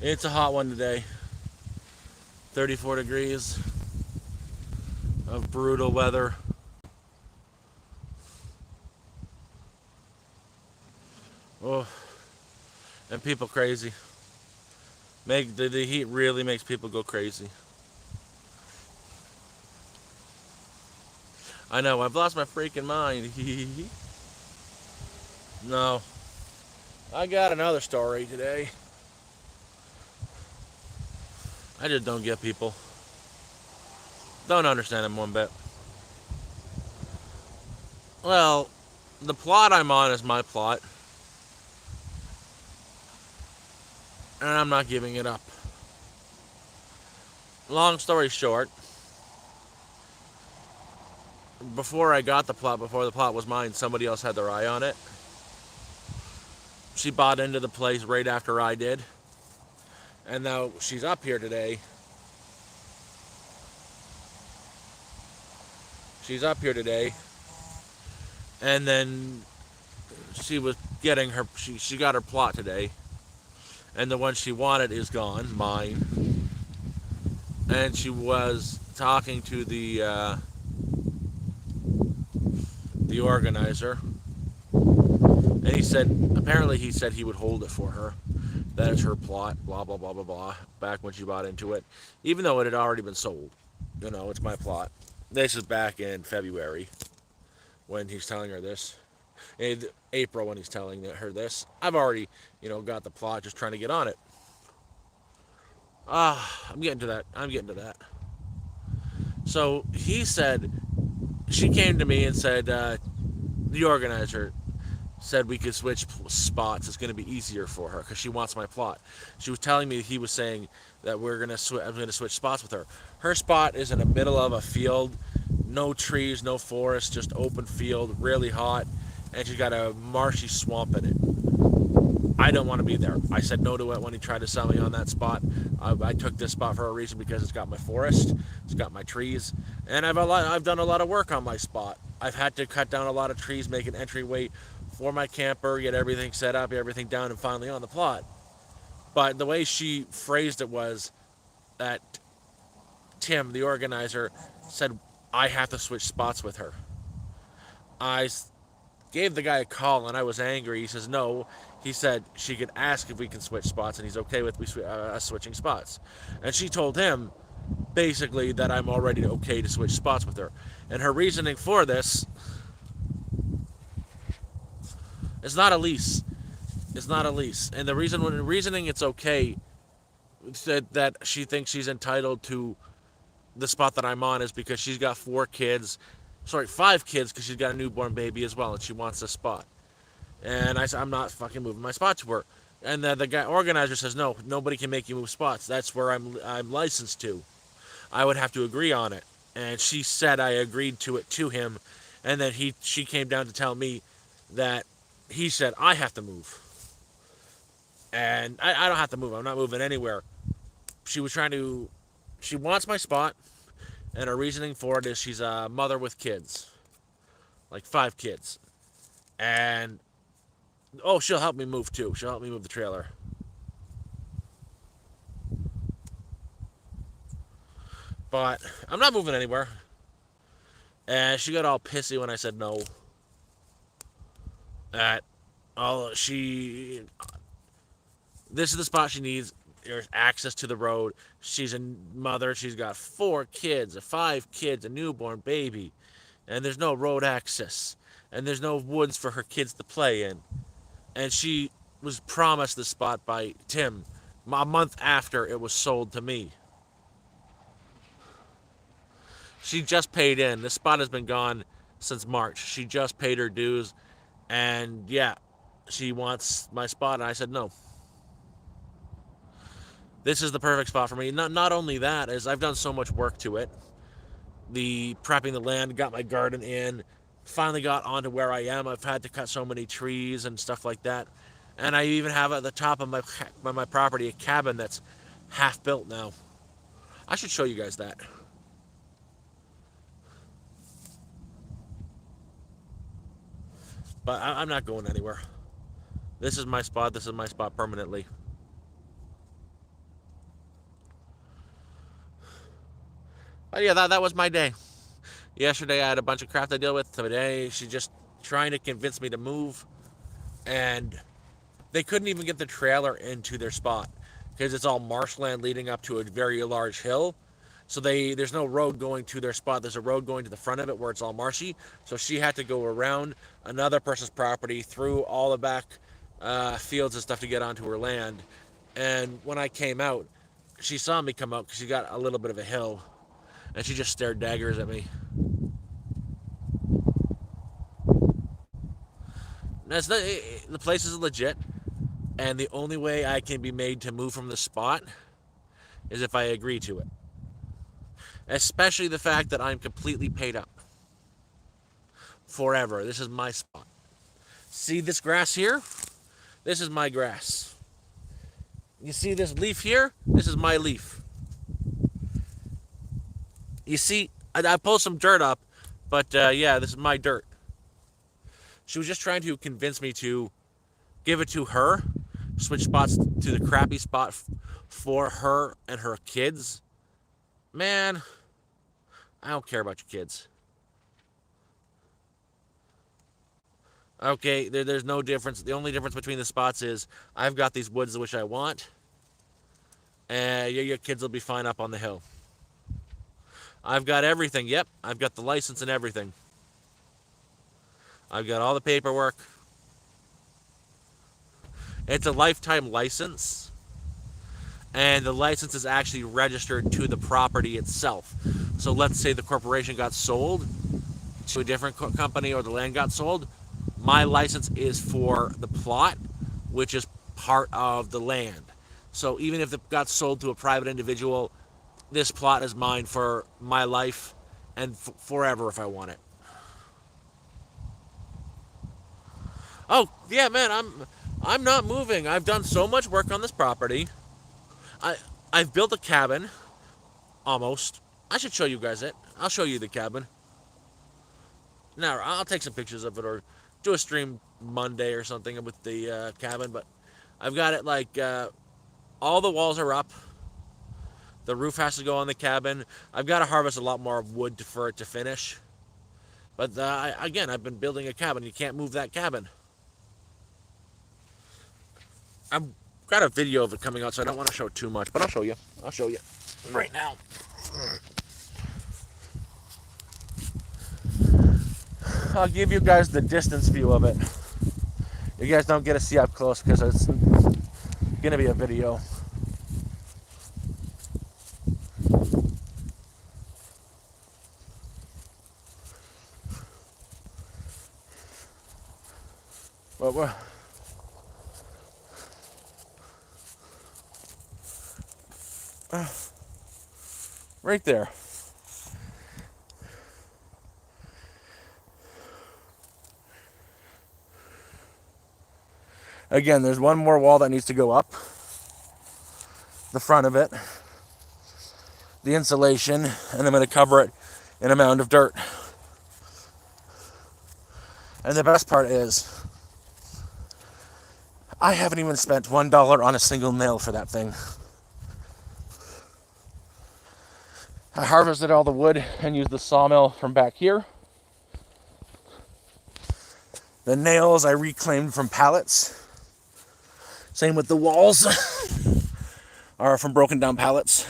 It's a hot one today. 34 degrees of brutal weather. Oh, and people crazy. The heat really makes people go crazy. I know, I've lost my freaking mind. No. I got another story today. I just don't get people. Don't understand them one bit. Well, the plot I'm on is my plot, and I'm not giving it up. Long story short, before the plot was mine, somebody else had their eye on it. She bought into the place right after I did, and now she's up here today. She's up here today, and then she was getting her. She got her plot today, and the one she wanted is gone, mine. And she was talking to the organizer, and he said he would hold it for her. That is her plot, blah, blah, blah, blah, blah, back when she bought into it. Even though it had already been sold. It's my plot. This is back in February when he's telling her this. In April when he's telling her this. I've already, got the plot, just trying to get on it. I'm getting to that. So he said, she came to me and said, the organizer said we could switch spots. It's going to be easier for her because she wants my plot. She was telling me he was saying that I'm going to switch spots with her. Her spot is in the middle of a field, no trees, no forest, just open field, really hot, and she's got a marshy swamp in it. I don't want to be there. I said no to it when he tried to sell me on that spot. I took this spot for a reason because it's got my forest, it's got my trees, and I've done a lot of work on my spot. I've had to cut down a lot of trees, make an entryway for my camper, get everything set up, get everything down, and finally on the plot. But the way she phrased it was that Tim, the organizer, said I have to switch spots with her. I gave the guy a call and I was angry. He says no. He said she could ask if we can switch spots and he's okay with us switching spots. And she told him basically that I'm already okay to switch spots with her. And her reasoning for this is not a lease. It's not a lease. And the reasoning it's okay that she thinks she's entitled to the spot that I'm on is because she's got 5 kids because she's got a newborn baby as well and she wants the spot. And I said, I'm not fucking moving my spot to her. And the guy organizer says, no, nobody can make you move spots. That's where I'm licensed to. I would have to agree on it. And she said I agreed to it to him. And then she came down to tell me that he said I have to move. And I don't have to move. I'm not moving anywhere. She wants my spot. And her reasoning for it is she's a mother with kids. Like 5 kids. And she'll help me move too. She'll help me move the trailer. But I'm not moving anywhere. And she got all pissy when I said no. That this is the spot she needs. There's access to the road. She's a mother. She's got 4 kids, 5 kids, a newborn baby, and there's no road access, and there's no woods for her kids to play in. And she was promised the spot by Tim a month after it was sold to me. She just paid in. This spot has been gone since March. She just paid her dues, and yeah, she wants my spot, and I said no. This is the perfect spot for me. Not only that, as I've done so much work to it, the prepping the land, got my garden in, finally got onto where I am. I've had to cut so many trees and stuff like that, and I even have at the top of my property a cabin that's half built now. I should show you guys that. But I'm not going anywhere. This is my spot. This is my spot permanently. But yeah, that was my day. Yesterday I had a bunch of crap to deal with. Today she's just trying to convince me to move, and they couldn't even get the trailer into their spot because it's all marshland leading up to a very large hill. So there's no road going to their spot. There's a road going to the front of it where it's all marshy. So she had to go around another person's property through all the back fields and stuff to get onto her land. And when I came out, she saw me come out because she got a little bit of a hill, and she just stared daggers at me. That's the place is legit, and the only way I can be made to move from the spot is if I agree to it. Especially the fact that I'm completely paid up forever. This is my spot. See this grass here? This is my grass. You see this leaf here? This is my leaf. You see, I pulled some dirt up, but yeah, this is my dirt. She was just trying to convince me to give it to her, switch spots to the crappy spot for her and her kids. Man, I don't care about your kids. Okay, there's no difference. The only difference between the spots is I've got these woods which I want, and your kids will be fine up on the hill. I've got everything. Yep, I've got the license and everything. I've got all the paperwork. It's a lifetime license, and the license is actually registered to the property itself. So let's say the corporation got sold to a different company or the land got sold. My license is for the plot, which is part of the land. So even if it got sold to a private individual, this plot is mine for my life and forever if I want it. Oh yeah, man, I'm not moving. I've done so much work on this property. I I've built a cabin almost. I should show you guys it. I'll show you the cabin. Now I'll take some pictures of it or do a stream Monday or something with the cabin. But I've got it like all the walls are up. The roof has to go on the cabin. I've got to harvest a lot more wood for it to finish. But again, I've been building a cabin. You can't move that cabin. I've got a video of it coming out, so I don't want to show too much, but I'll show you. I'll show you right now. I'll give you guys the distance view of it. You guys don't get to see up close because it's going to be a video. But we're right there. Again, there's one more wall that needs to go up. The front of it. The insulation. And I'm going to cover it in a mound of dirt. And the best part is, I haven't even spent $1 on a single nail for that thing. I harvested all the wood and used the sawmill from back here. The nails I reclaimed from pallets. Same with the walls are from broken down pallets.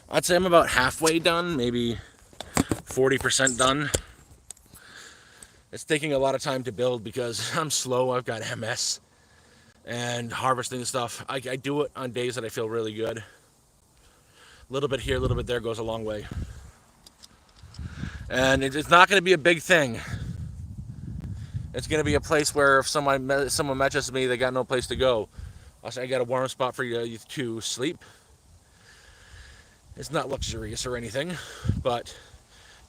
I'd say I'm about halfway done, maybe 40% done. It's taking a lot of time to build because I'm slow. I've got MS and harvesting stuff. I do it on days that I feel really good. A little bit here, a little bit there goes a long way. And it's not going to be a big thing. It's going to be a place where if someone matches me, they got no place to go. I'll say I got a warm spot for you to sleep. It's not luxurious or anything, but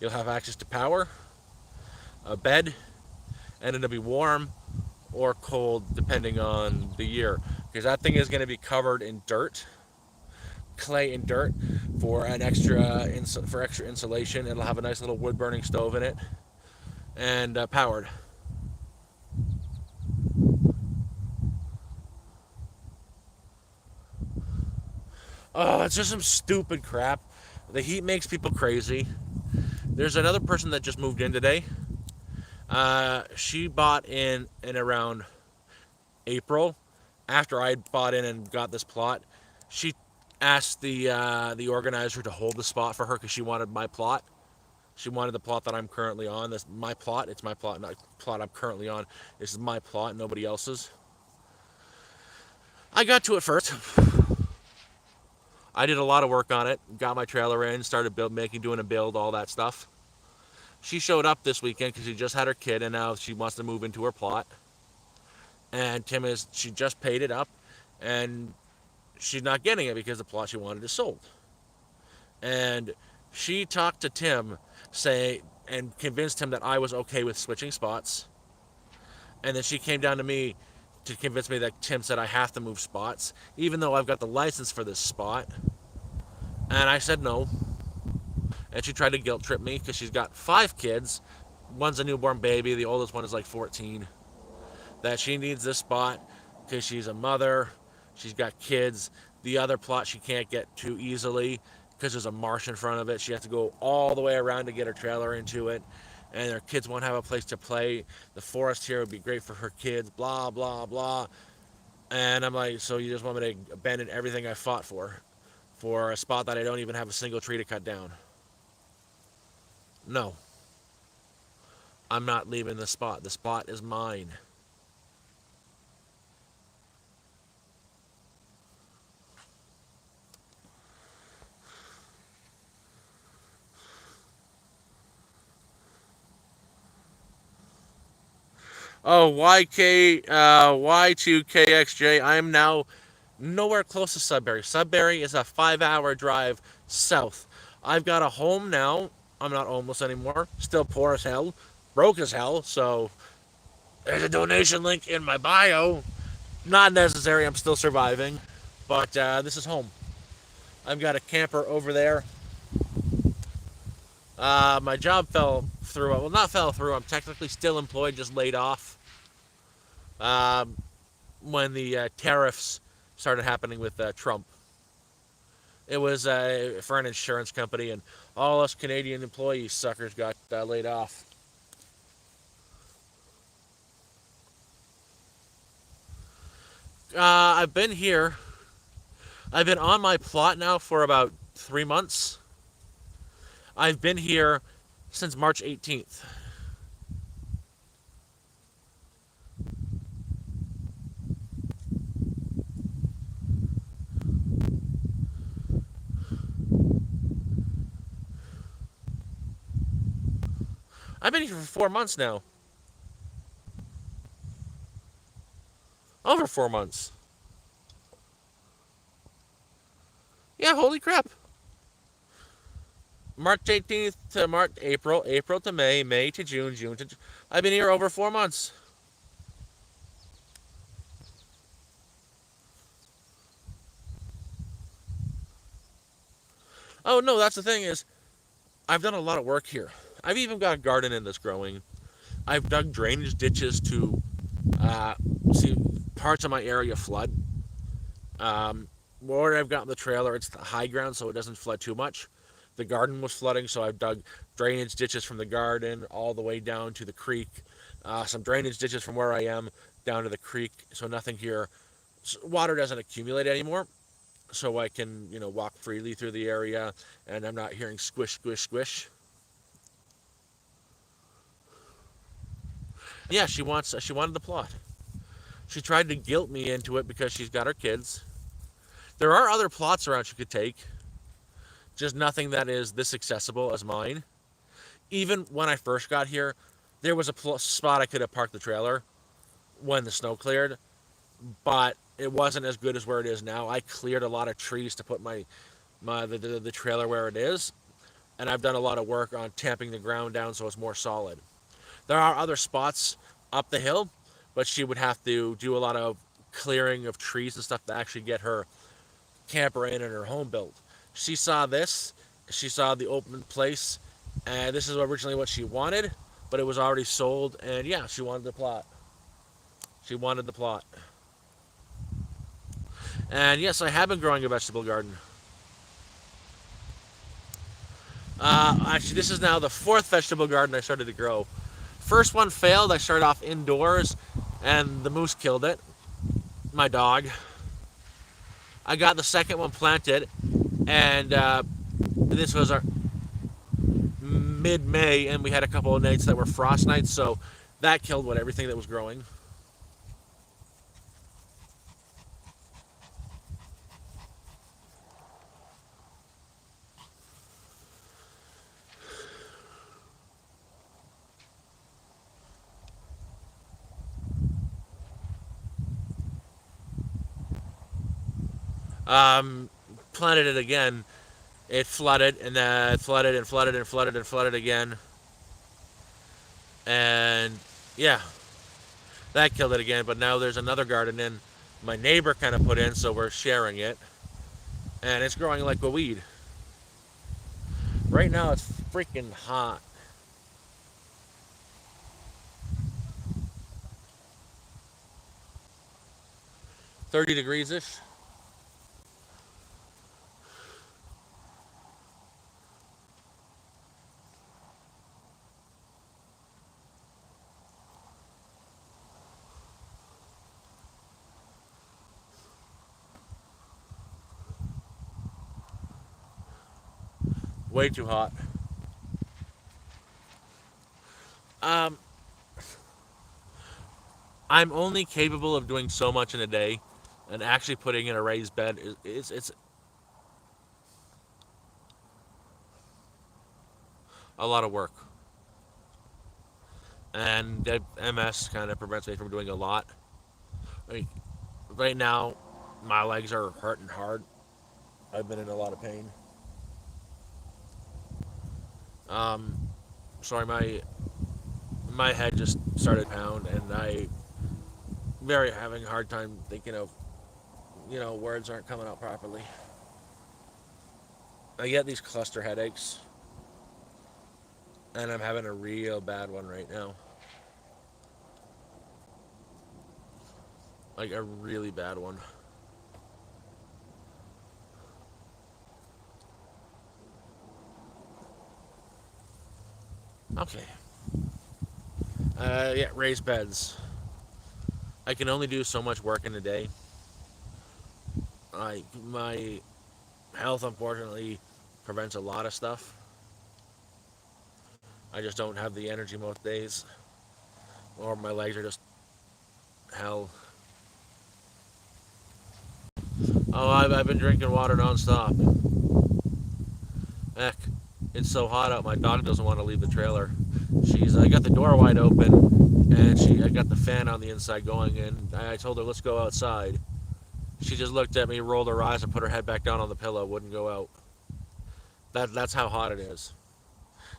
you'll have access to power, a bed, and it'll be warm or cold depending on the year. Because that thing is going to be covered in dirt, clay and dirt for extra insulation. It'll have a nice little wood burning stove in it and powered. Oh, it's just some stupid crap. The heat makes people crazy. There's another person that just moved in today. She bought in around April, after I bought in and got this plot. She asked the organizer to hold the spot for her because she wanted my plot. She wanted the plot that I'm currently on. This my plot. It's my plot, not plot I'm currently on. This is my plot, nobody else's. I got to it first. I did a lot of work on it. Got my trailer in, started doing a build, all that stuff. She showed up this weekend because she just had her kid, and now she wants to move into her plot. And she just paid it up, and she's not getting it because the plot she wanted is sold. And she talked to Tim, and convinced him that I was okay with switching spots. And then she came down to me to convince me that Tim said I have to move spots, even though I've got the license for this spot. And I said no. And she tried to guilt trip me because she's got 5 kids. One's a newborn baby. The oldest one is like 14. That she needs this spot because she's a mother. She's got kids. The other plot she can't get too easily because there's a marsh in front of it. She has to go all the way around to get her trailer into it. And her kids won't have a place to play. The forest here would be great for her kids. Blah, blah, blah. And I'm like, so you just want me to abandon everything I fought for a spot that I don't even have a single tree to cut down? No, I'm not leaving the spot. The spot is mine. Oh, Y2KXJ. I am now nowhere close to Sudbury. Sudbury is a 5-hour drive south. I've got a home now. I'm not homeless anymore. Still poor as hell. Broke as hell. So there's a donation link in my bio. Not necessary. I'm still surviving. But this is home. I've got a camper over there. My job fell through. Well, not fell through. I'm technically still employed, just laid off. Um, when the tariffs started happening with Trump. It was for an insurance company, and all us Canadian employees suckers got laid off. I've been here. I've been on my plot now for about 3 months. I've been here since March 18th. I've been here for 4 months now. Over 4 months. Yeah, holy crap. March 18th to April, April to May, May to June, June to. I've been here over 4 months. Oh no, that's the thing is, I've done a lot of work here. I've even got a garden in that's growing. I've dug drainage ditches to uh, see parts of my area flood. Where I've gotten the trailer, it's the high ground, so it doesn't flood too much. The garden was flooding, so I've dug drainage ditches from the garden all the way down to the creek. Some drainage ditches from where I am down to the creek, so nothing here. Water doesn't accumulate anymore, so I can walk freely through the area, and I'm not hearing squish, squish, squish. Yeah, she wanted the plot. She tried to guilt me into it because she's got her kids. There are other plots around she could take, just nothing that is this accessible as mine. Even when I first got here, there was a spot I could have parked the trailer when the snow cleared, but it wasn't as good as where it is now. I cleared a lot of trees to put the trailer where it is, and I've done a lot of work on tamping the ground down so it's more solid. There are other spots up the hill, but she would have to do a lot of clearing of trees and stuff to actually get her camper in and her home built. She saw this, she saw the open place, and this is originally what she wanted, but it was already sold, and yeah, she wanted the plot. She wanted the plot. And yes, I have been growing a vegetable garden. Actually, this is now the fourth vegetable garden I started to grow. First one failed. I started off indoors, and the moose killed it. My dog. I got the second one planted, and this was our mid-May, and we had a couple of nights that were frost nights, so that killed everything that was growing. Um, Planted it again. It flooded, and then it flooded and flooded and flooded and flooded again, and yeah, that killed it again. But now there's another garden in my neighbor kind of put in, so we're sharing it, and it's growing like a weed. Right now, it's freaking hot. 30 degrees ish. Way too hot. Um, I'm only capable of doing so much in a day, and actually putting in a raised bed is a lot of work. And MS kind of prevents me from doing a lot. I mean, right now, my legs are hurting hard. I've been in a lot of pain. Um, Sorry, my head just started to pound, and I very having a hard time thinking of words aren't coming out properly. I get these cluster headaches, and I'm having a real bad one right now, like a really bad one. Okay. Yeah, raised beds. I can only do so much work in a day. My health, unfortunately, prevents a lot of stuff. I just don't have the energy most days, or my legs are just hell. Oh, I've been drinking water nonstop. Heck, it's so hot out. My dog doesn't want to leave the trailer. I got the door wide open, and I got the fan on the inside going, and I told her let's go outside. She just looked at me, rolled her eyes, and put her head back down on the pillow. Wouldn't go out. That's how hot it is.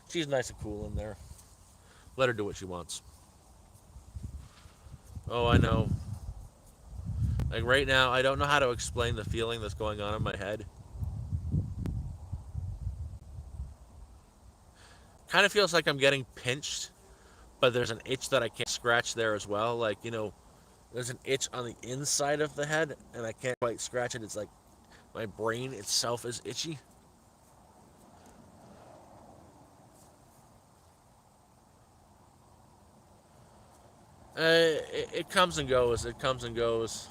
She's nice and cool in there. Let her do what she wants. Oh, I know. Like right now, I don't know how to explain the feeling that's going on in my head. Kind of feels like I'm getting pinched, but there's an itch that I can't scratch there as well. Like, there's an itch on the inside of the head, and I can't quite scratch it. It's like my brain itself is itchy. It comes and goes. It comes and goes.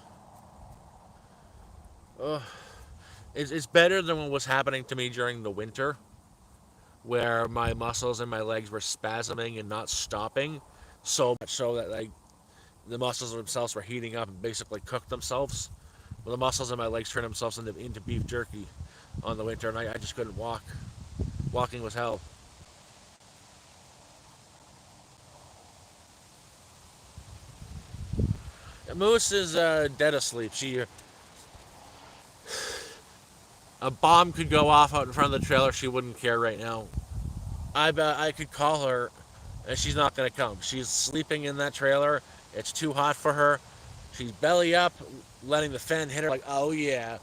Ugh. It's better than what was happening to me during the winter, where my muscles and my legs were spasming and not stopping, so much so that like the muscles themselves were heating up and basically cooked themselves. Well, the muscles in my legs turned themselves into beef jerky on the winter, and I just couldn't walk. Walking was hell. Moose is dead asleep. A bomb could go off out in front of the trailer. She wouldn't care right now. I could call her, and she's not gonna come. She's sleeping in that trailer. It's too hot for her. She's belly up, letting the fan hit her. Like, oh yeah,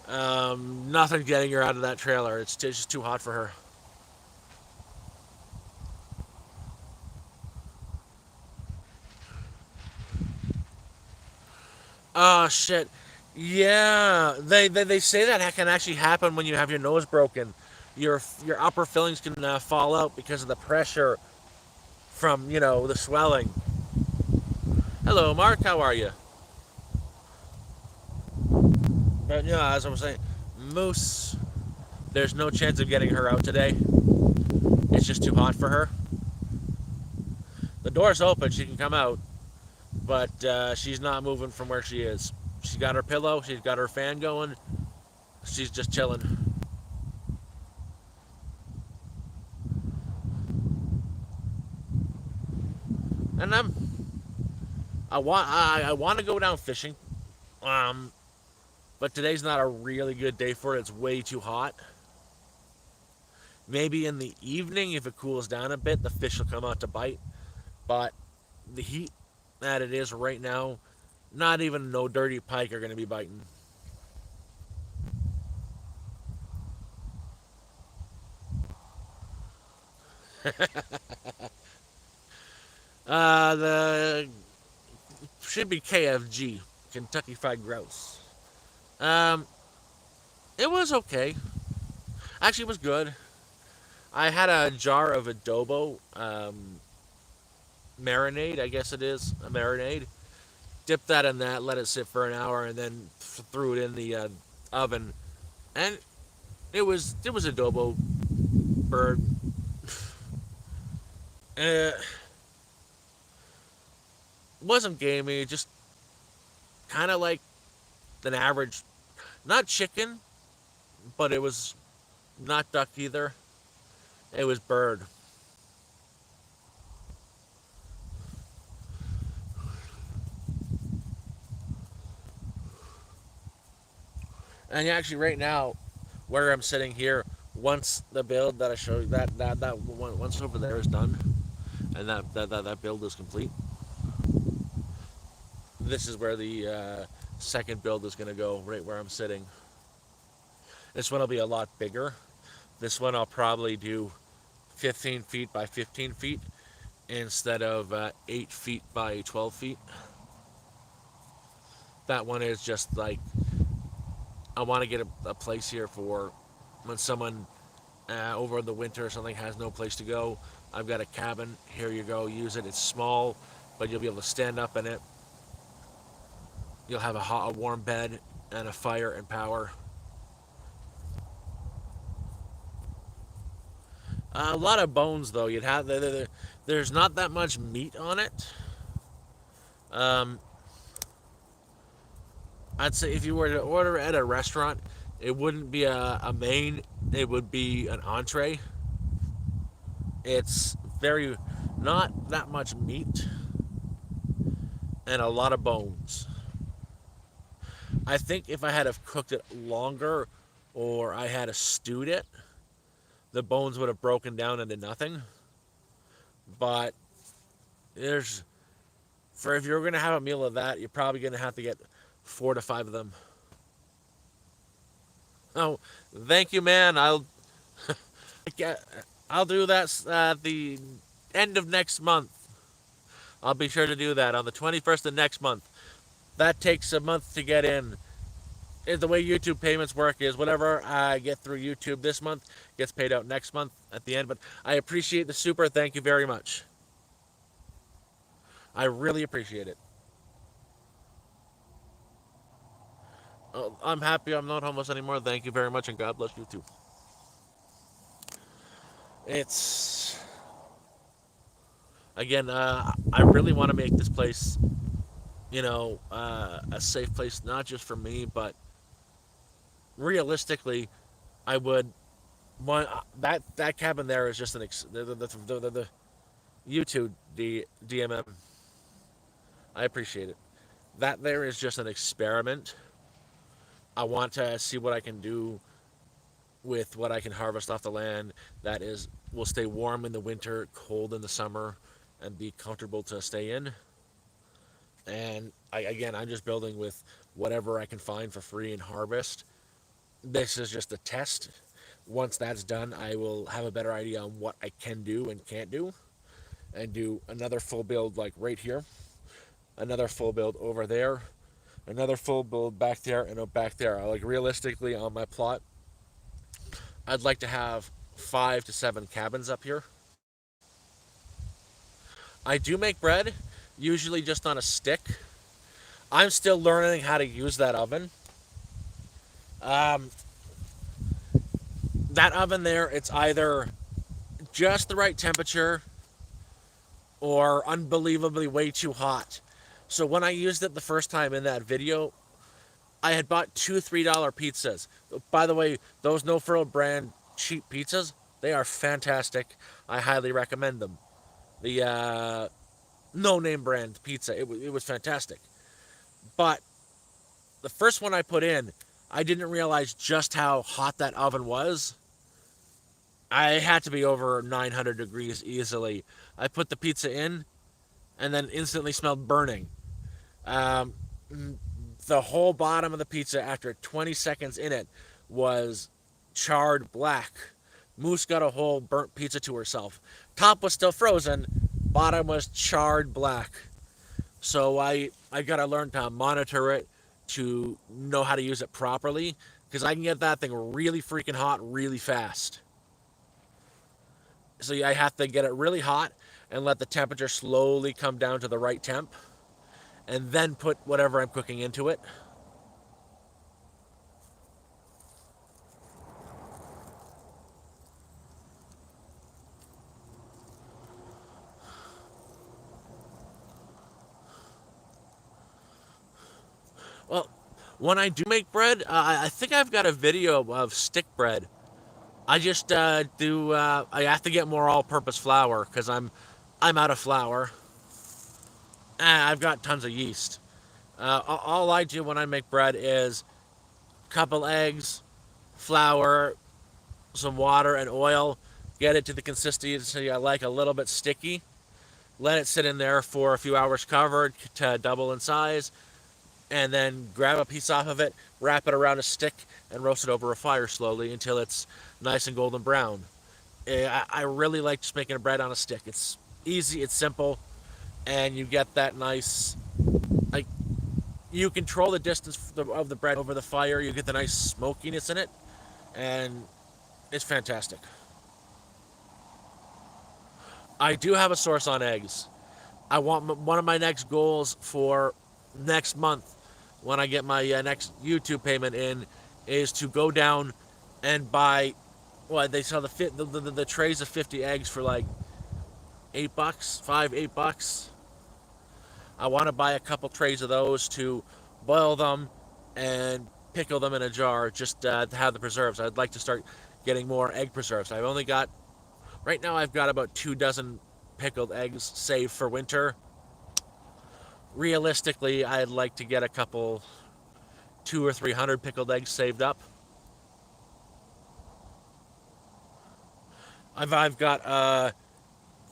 nothing getting her out of that trailer. It's just too hot for her. Oh shit. Yeah, they say that can actually happen when you have your nose broken. your upper fillings can fall out because of the pressure from the swelling. Hello, Mark. How are you? But as I was saying, Moose, there's no chance of getting her out today. It's just too hot for her. The door's open; she can come out, but she's not moving from where she is. She's got her pillow. She's got her fan going. She's just chilling. And I want to go down fishing, um, but today's not a really good day for it. It's way too hot. Maybe in the evening, if it cools down a bit, the fish will come out to bite. But the heat that it is right now, not even no dirty pike are going to be biting. The should be KFG, Kentucky Fried Grouse. Um, it was okay. Actually, it was good. I had a jar of adobo marinade. I guess it is a marinade. Dipped that in that, let it sit for an hour, and then threw it in the oven. And it was adobo bird. It wasn't gamey, just kind of like an average, not chicken, but it was not duck either. It was bird. And actually, right now, where I'm sitting here, once the build that I showed you, that one, once over there is done, and that build is complete, this is where the second build is going to go, right where I'm sitting. This one will be a lot bigger. This one I'll probably do 15 feet by 15 feet instead of 8 feet by 12 feet. That one is just like, I want to get a place here for when someone over the winter or something has no place to go. I've got a cabin. Here you go. Use it. It's small, but you'll be able to stand up in it. You'll have a warm bed and a fire and power. A lot of bones though. There's not that much meat on it. Um, I'd say if you were to order at a restaurant, it wouldn't be a main. It would be an entree. It's very not that much meat and a lot of bones. I think if I had have cooked it longer or I had a stewed it, the bones would have broken down into nothing. But there's for if you're gonna have a meal of that, you're probably gonna have to get 4 to 5 of them. Oh, thank you, man. I'll do that at the end of next month. I'll be sure to do that on the 21st of next month. That takes a month to get in. The way YouTube payments work is whatever I get through YouTube this month gets paid out next month at the end. But I appreciate the super. Thank you very much. I really appreciate it. I'm happy I'm not homeless anymore. Thank you very much, and God bless you too. It's again. I really want to make this place, a safe place, not just for me, but realistically, I would want that cabin there is just the YouTube DMM. I appreciate it. That there is just an experiment. I want to see what I can do with what I can harvest off the land that is will stay warm in the winter, cold in the summer, and be comfortable to stay in. And again, I'm just building with whatever I can find for free and harvest. This is just a test. Once that's done, I will have a better idea on what I can do and can't do, and do another full build like right here, another full build over there, another full build back there, and back there. Like realistically, on my plot, I'd like to have 5 to 7 cabins up here. I do make bread, usually just on a stick. I'm still learning how to use that oven. Um, that oven there, it's either just the right temperature or unbelievably way too hot. So when I used it the first time in that video, I had bought two $3 pizzas. By the way, those No Frills brand cheap pizzas, they are fantastic. I highly recommend them. The no name brand pizza, it was fantastic. But the first one I put in, I didn't realize just how hot that oven was. I had to be over 900 degrees easily. I put the pizza in and then instantly smelled burning. Um, the whole bottom of the pizza, after 20 seconds in it, was charred black. Moose got a whole burnt pizza to herself. Top was still frozen, bottom was charred black. So I gotta learn to monitor it to know how to use it properly because I can get that thing really freaking hot really fast. So I have to get it really hot and let the temperature slowly come down to the right temp, and then put whatever I'm cooking into it. Well, when I do make bread, I think I've got a video of stick bread. I just do. I have to get more all-purpose flour because I'm out of flour. I've got tons of yeast. All I do when I make bread is couple eggs, flour, some water, and oil. Get it to the consistency I like, a little bit sticky. Let it sit in there for a few hours covered to double in size, and then grab a piece off of it, wrap it around a stick, and roast it over a fire slowly until it's nice and golden brown. I really like just making a bread on a stick. It's easy, it's simple, and you get that nice, like, you control the distance of the bread over the fire. You get the nice smokiness in it, and it's fantastic. I do have a source on eggs. I want one of my next goals for next month when I get my next YouTube payment in is to go down and buy. Well, they sell the trays of 50 eggs for like $8, 5, $8. I want to buy a couple trays of those to boil them and pickle them in a jar just to have the preserves. I'd like to start getting more egg preserves. I've only got right now. I've got about 2 dozen pickled eggs saved for winter. Realistically, I'd like to get a couple, 200 or 300 pickled eggs saved up. I've got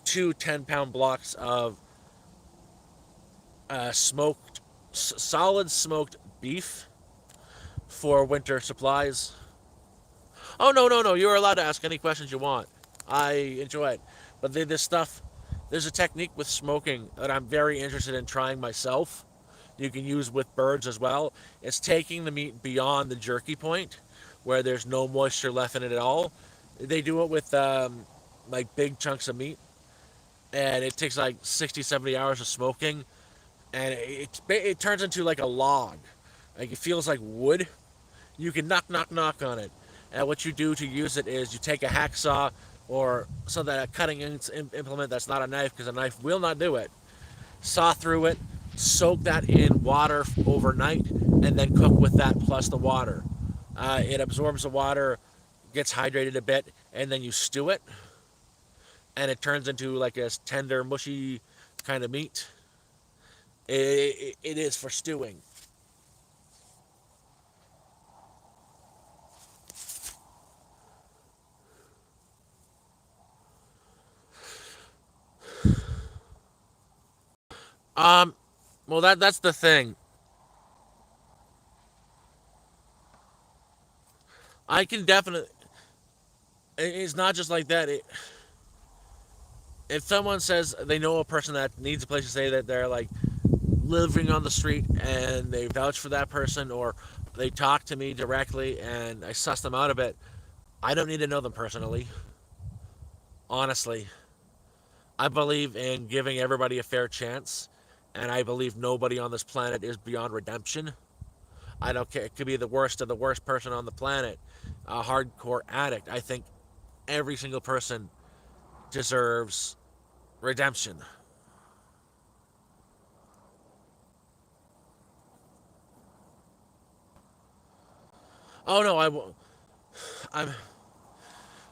two 10-pound blocks of solid smoked beef for winter supplies. Oh, no, no, no! You're allowed to ask any questions you want. I enjoy it, but this stuff, there's a technique with smoking that I'm very interested in trying myself. You can use with birds as well. It's taking the meat beyond the jerky point, where there's no moisture left in it at all. They do it with like big chunks of meat, and it takes like 60, 70 hours of smoking, and it turns into like a log. Like it feels like wood. You can knock, knock, knock on it. And what you do to use it is you take a hacksaw or some that cutting implement that's not a knife because a knife will not do it. Saw through it, soak that in water overnight, and then cook with that plus the water. It absorbs the water, gets hydrated a bit, and then you stew it, and it turns into like a tender, mushy kind of meat. It is for stewing. Um, well, that's the thing. I can definitely. It's not just like that. If someone says they know a person that needs a place to stay, that they're like living on the street and they vouch for that person, or they talk to me directly and I suss them out a bit, I don't need to know them personally. Honestly, I believe in giving everybody a fair chance, and I believe nobody on this planet is beyond redemption. I don't care. It could be the worst of the worst person on the planet, a hardcore addict. I think every single person deserves redemption. Oh no, I'm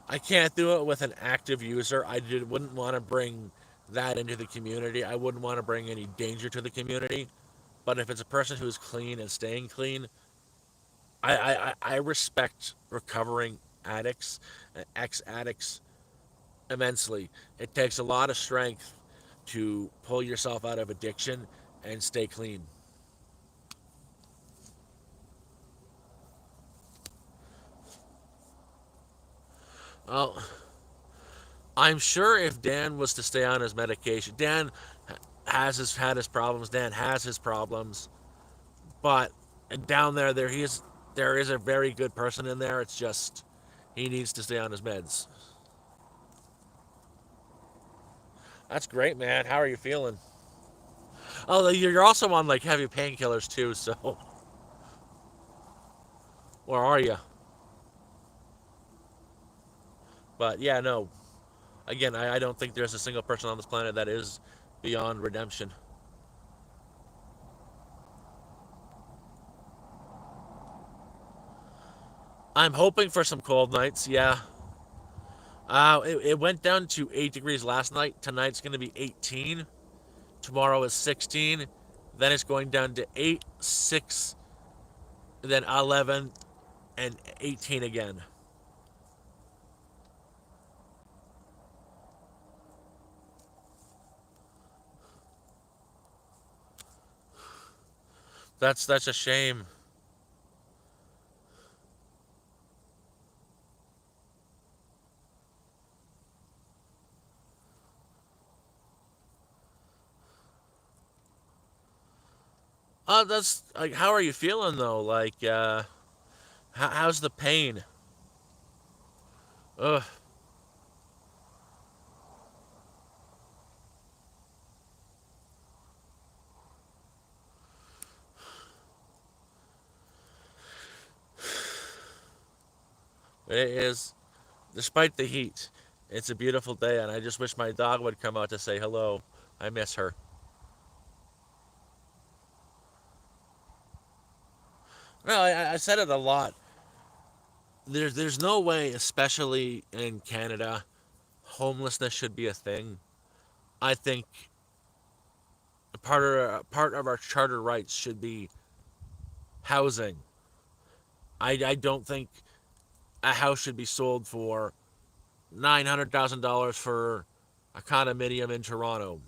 I can't do it with an active user. Wouldn't want to bring that into the community. I wouldn't want to bring any danger to the community. But if it's a person who's clean and staying clean, I respect recovering addicts and ex addicts immensely. It takes a lot of strength to pull yourself out of addiction and stay clean. Oh, I'm sure if Dan was to stay on his medication, Dan has had his problems. Dan has his problems, but down there is a very good person in there. It's just he needs to stay on his meds. That's great, man. How are you feeling? Oh, you're also on like heavy painkillers too. So where are you? But yeah, no. Again, I don't think there's a single person on this planet that is beyond redemption. I'm hoping for some cold nights. Yeah. It went down to 8 degrees last night. Tonight's going to be 18. Tomorrow is 16. Then it's going down to 8, 6, then 11, and 18 again. That's a shame. That's like, how are you feeling though? Like, how's the pain? Ugh, it is. Despite the heat, it's a beautiful day, and I just wish my dog would come out to say hello. I miss her. Well, I said it a lot. There's no way, especially in Canada, homelessness should be a thing. I think part of our charter rights should be housing. I don't think a house should be sold for $900,000 for a condominium in Toronto.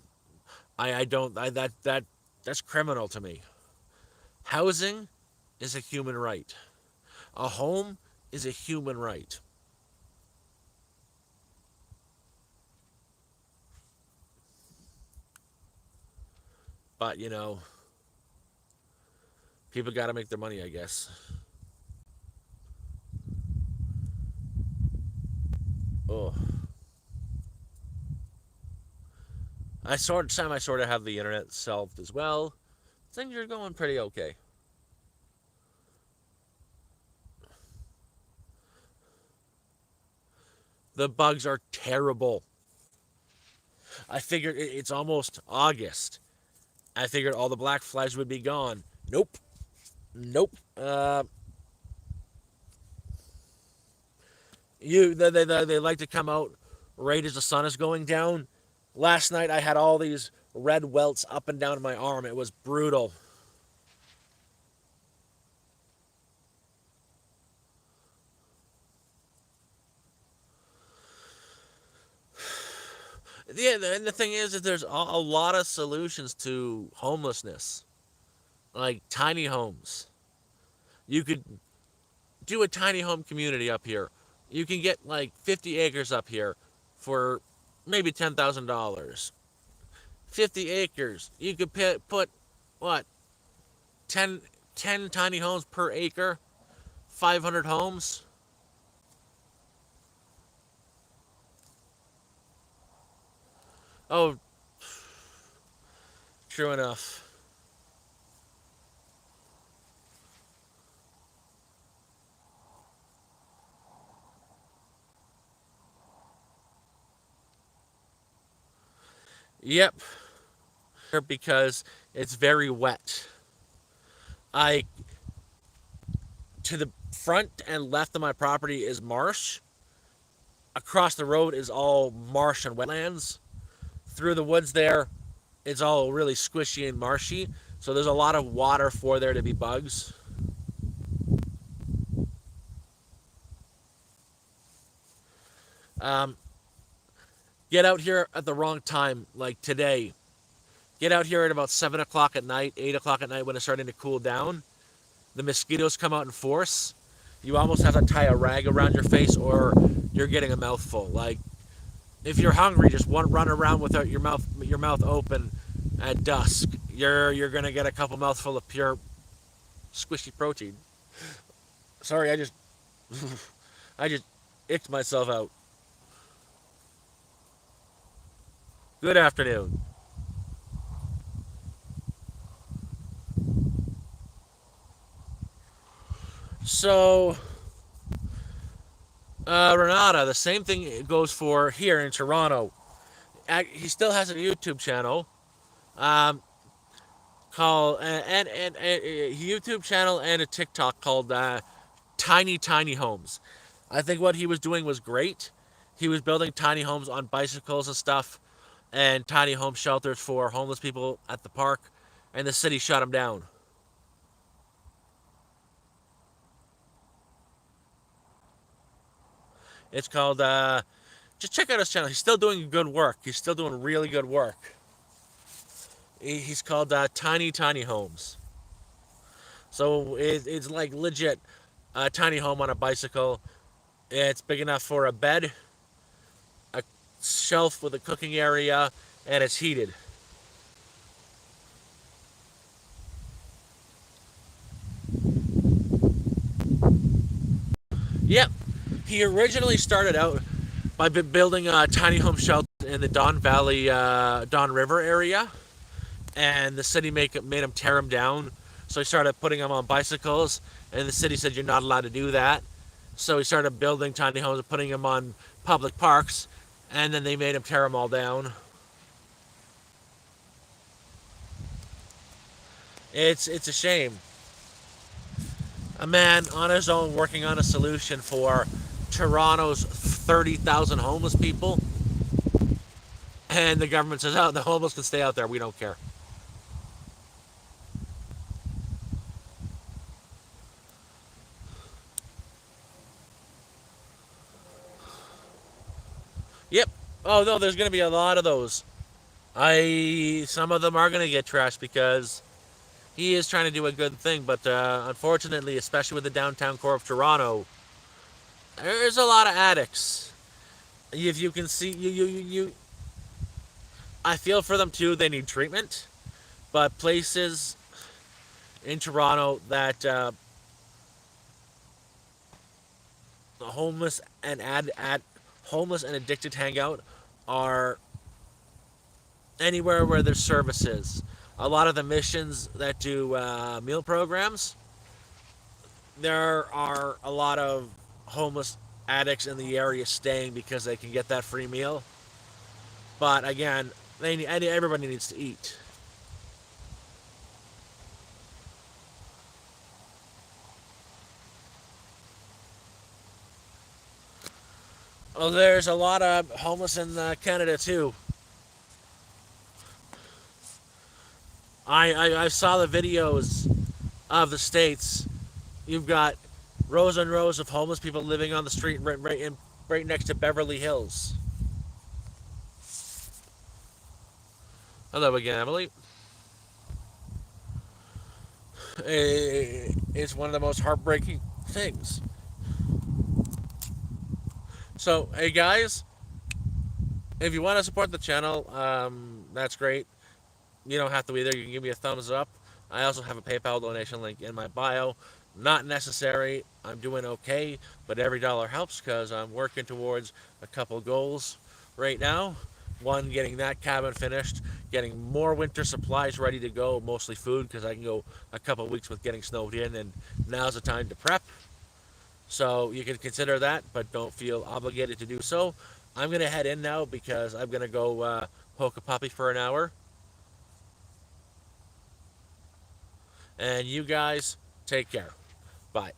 I don't I that's criminal to me. Housing is a human right. A home is a human right. But people got to make their money, I guess. Oh, I sort of have the internet solved as well. Things are going pretty okay. The bugs are terrible. I figured it's almost August. I figured all the black flies would be gone. Nope. Nope. They like to come out right as the sun is going down. Last night I had all these red welts up and down my arm. It was brutal. Yeah, and the thing is that there's a lot of solutions to homelessness, like tiny homes. You could do a tiny home community up here. You can get like 50 acres up here for maybe $10,000. 50 acres. You could put what 10, 10 tiny homes per acre, 500 homes. Oh, true enough. Yep, because it's very wet. I To the front and left of my property is marsh. Across the road is all marsh and wetlands. Through the woods there, it's all really squishy and marshy. So there's a lot of water for there to be bugs. Um, get out here at the wrong time, like today. Get out here at about 7 o'clock at night, 8 o'clock at night when it's starting to cool down. The mosquitoes come out in force. You almost have to tie a rag around your face, or you're getting a mouthful. Like if you're hungry, just run around without your mouth open at dusk. You're gonna get a couple mouthful of pure squishy protein. Sorry, I just icked myself out. Good afternoon. So, Renata, the same thing goes for here in Toronto. He still has a YouTube channel, um, called and a YouTube channel and a TikTok called Tiny Homes. I think what he was doing was great. He was building tiny homes on bicycles and stuff, and tiny home shelters for homeless people at the park, and the city shut him down. It's called. Just check out his channel. He's still doing good work. He's still doing really good work. He's called Tiny Homes. So it's like legit a tiny home on a bicycle. It's big enough for a bed, a shelf with a cooking area, and it's heated. Yep. He originally started out by building a tiny home shelter in the Don Valley, Don River area, and the city made him tear them down. So he started putting them on bicycles, and the city said you're not allowed to do that. So he started building tiny homes and putting them on public parks, and then they made him tear them all down. It's a shame. A man on his own working on a solution for Toronto's 30,000 homeless people, and the government says, "Oh, the homeless can stay out there. We don't care." Yep. Oh no, there's going to be a lot of those. I Some of them are going to get trashed because he is trying to do a good thing, but unfortunately, especially with the downtown core of Toronto, there's a lot of addicts. If you can see, I feel for them too. They need treatment, but places in Toronto that homeless and homeless and addicted hangout are anywhere where there's services. A lot of the missions that do meal programs, there are a lot of homeless addicts in the area staying because they can get that free meal. But again, everybody needs to eat. Well, there's a lot of homeless in Canada too. I saw the videos of the states. You've got rows and rows of homeless people living on the street right next to Beverly Hills. Hello again, Emily. It's one of the most heartbreaking things. So, hey guys, if you want to support the channel, that's great. You don't have to either. You can give me a thumbs up. I also have a PayPal donation link in my bio. Not necessary. I'm doing okay, but every dollar helps because I'm working towards a couple goals right now. One, getting that cabin finished, getting more winter supplies ready to go, mostly food, because I can go a couple of weeks with getting snowed in, and now's the time to prep. So you can consider that, but don't feel obligated to do so. I'm going to head in now because I'm going to go poke a puppy for an hour. And you guys, take care. Bye.